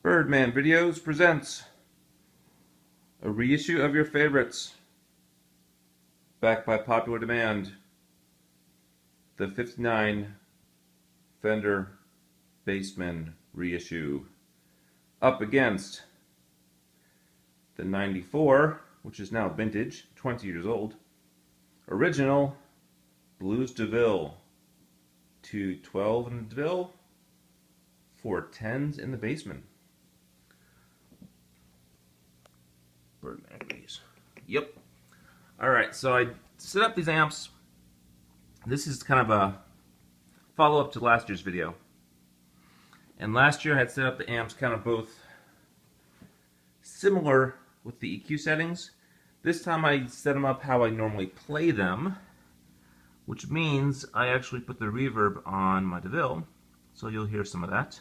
Birdman Videos presents a reissue of your favorites, backed by popular demand. The '59 Fender Bassman reissue, up against the '94, which is now vintage, 20 years old, original Blues Deville. 212 in the Deville, 410s in the Bassman. Birdman keys. Yep. Alright, so I set up these amps. This is kind of a follow-up to last year's video. And last year I had set up the amps kind of both similar with the EQ settings. This time I set them up how I normally play them, which means I actually put the reverb on my Deville, so you'll hear some of that.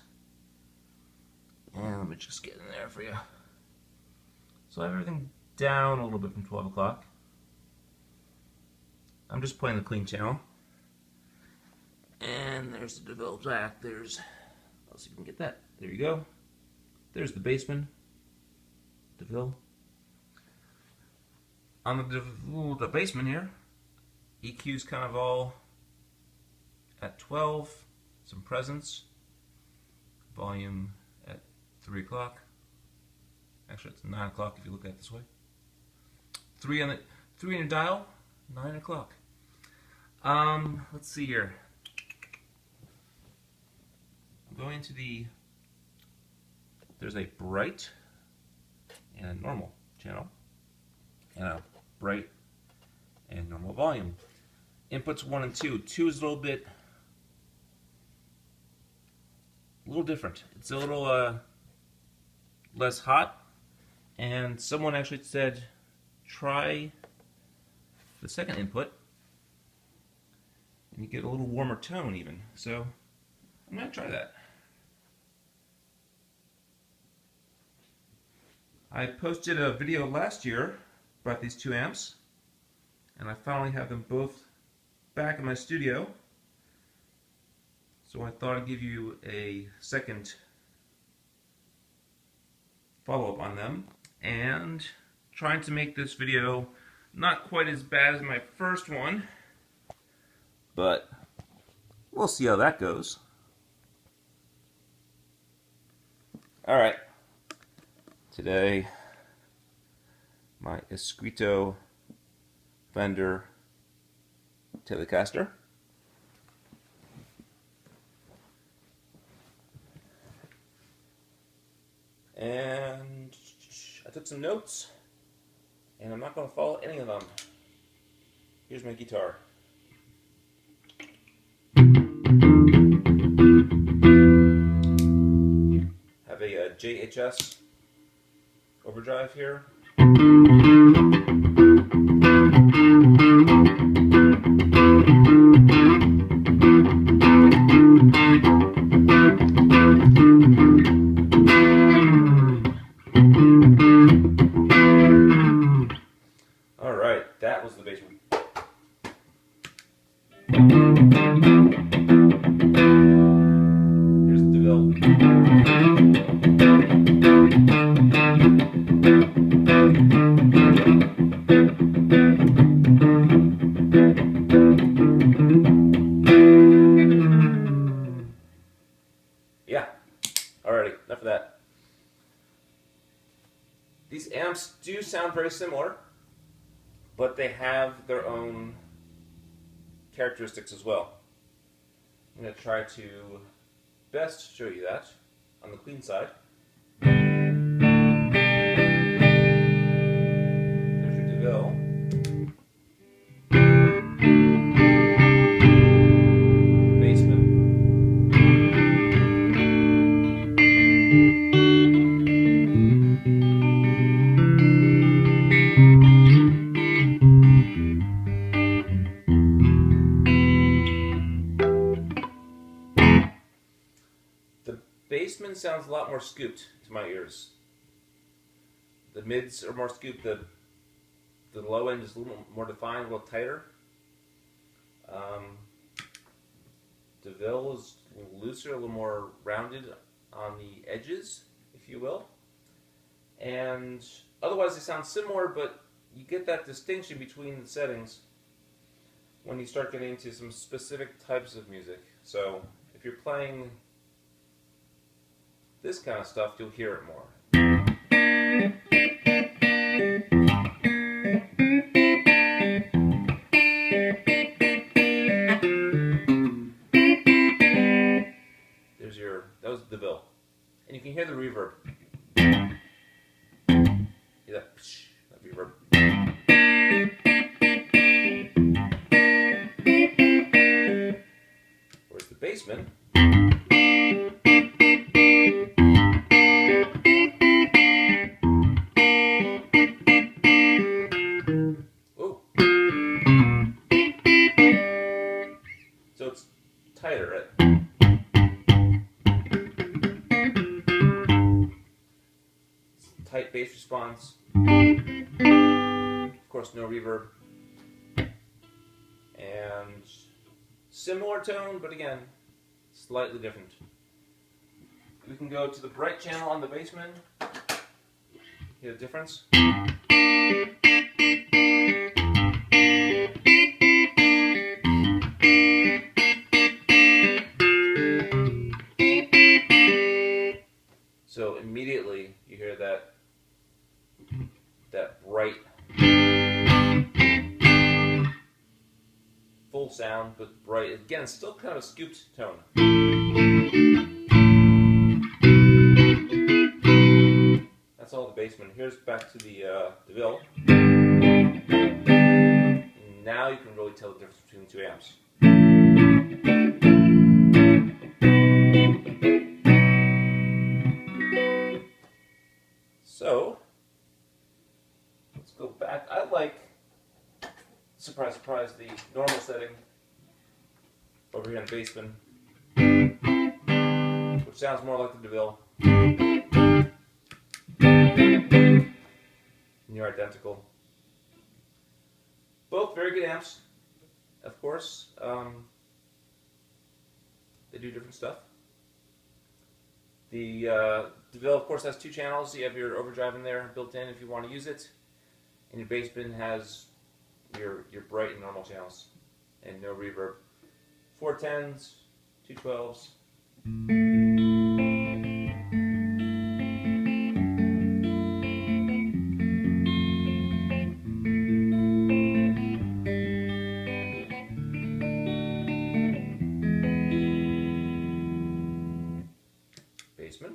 And let me just get in there for you. So I have everything down a little bit from 12 o'clock. I'm just playing the clean channel. And there's the Deville back. There's, let's see if we can get that. There you go. There's the Bassman, Deville. On the Bassman here, EQ's kind of all at 12, some presence, volume at 3 o'clock. Actually, it's 9 o'clock if you look at it this way. 3 on your dial, 9 o'clock. Let's see here. I'm going to there's a bright and a normal channel, and a bright and normal volume. Inputs 1 and 2. 2 is a little different. It's a little less hot. And someone actually said, try the second input, and you get a little warmer tone even. So I'm going to try that. I posted a video last year about these two amps, and I finally have them both back in my studio. So I thought I'd give you a second follow-up on them. And trying to make this video not quite as bad as my first one, but we'll see how that goes. Alright, today my Escrito Fender Telecaster. And I took some notes, and I'm not going to follow any of them. Here's my guitar. Have a JHS overdrive here. Alright, that was the Bassman. Here's the Deville. Yeah, alrighty, enough of that. These amps do sound very similar, but they have their own characteristics as well. I'm going to try to best show you that on the clean side. There's your Deville. Bassman. Bassman sounds a lot more scooped to my ears. The mids are more scooped, the low end is a little more defined, a little tighter. Deville is a little looser, a little more rounded on the edges, if you will. And otherwise they sound similar, but you get that distinction between the settings when you start getting into some specific types of music. So if you're playing this kind of stuff, you'll hear it more. That was Deville. And you can hear the reverb. Hear that, that reverb. Whereas the Bassman, oh, so it's tighter, right? Tight bass response, of course no reverb, and similar tone, but again, slightly different. We can go to the bright channel on the Bassman, hear the difference. So immediately you hear that bright, full sound, but bright. Again, still kind of a scooped tone. That's all the Bassman. Here's back to the Deville. Now you can really tell the difference between the two amps. So, let's go back. I like, surprise, surprise, the normal setting over here on the Bassman, which sounds more like the Deville. Near identical. Both very good amps, of course. They do different stuff. The Deville, of course, has two channels. You have your overdrive in there built in if you want to use it, and your Bassman has your bright and normal channels and no reverb. 410s, 212s. Bassman.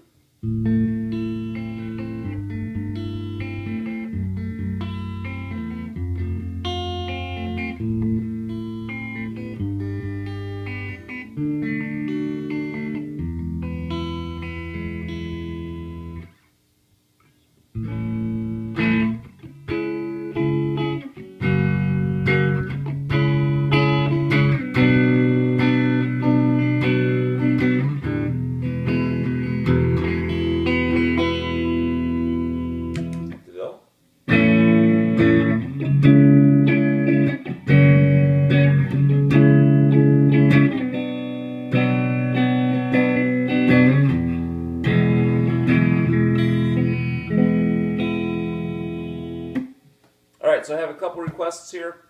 Alright, so I have a couple requests here.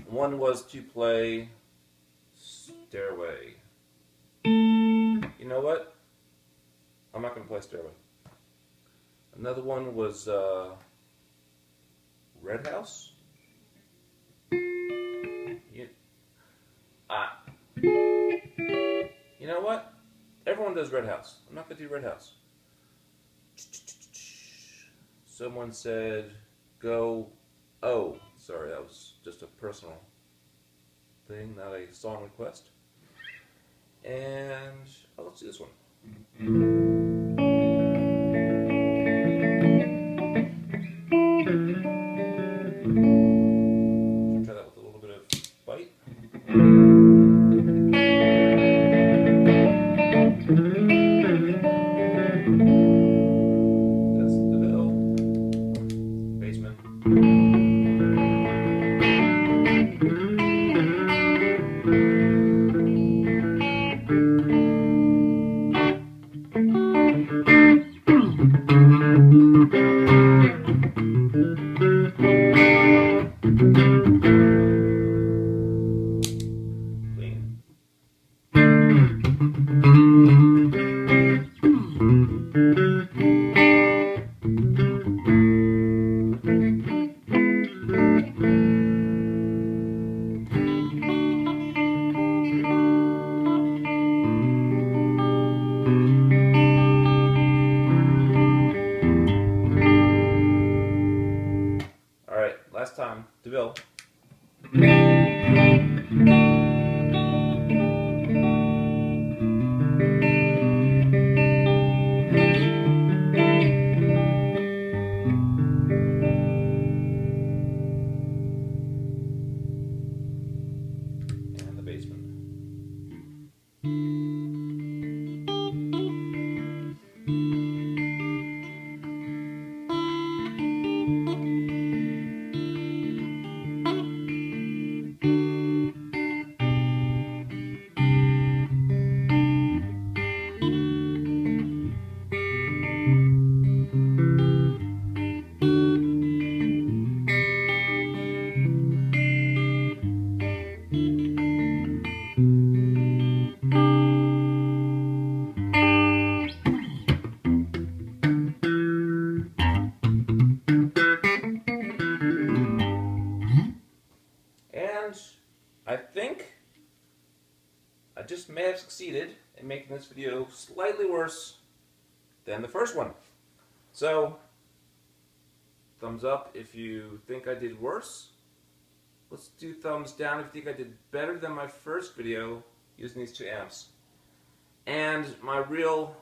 One was to play Stairway. You know what? I'm not going to play Stairway. Another one was Red House. You know what? Everyone does Red House. I'm not going to do Red House. Someone said go. Oh, sorry, that was just a personal thing, not a song request. And let's do this one. Try that with a little bit of bite. That's the Deville, Bassman. just may have succeeded in making this video slightly worse than the first one. So, thumbs up if you think I did worse. Let's do thumbs down if you think I did better than my first video using these two amps. And my real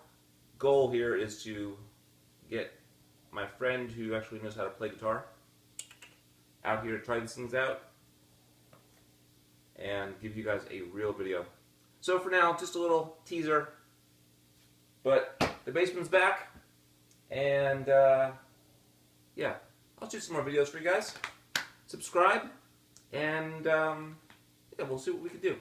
goal here is to get my friend who actually knows how to play guitar out here to try these things out and give you guys a real video. So for now, just a little teaser, but the Bassman's back, and yeah, I'll shoot some more videos for you guys. Subscribe, and yeah, we'll see what we can do.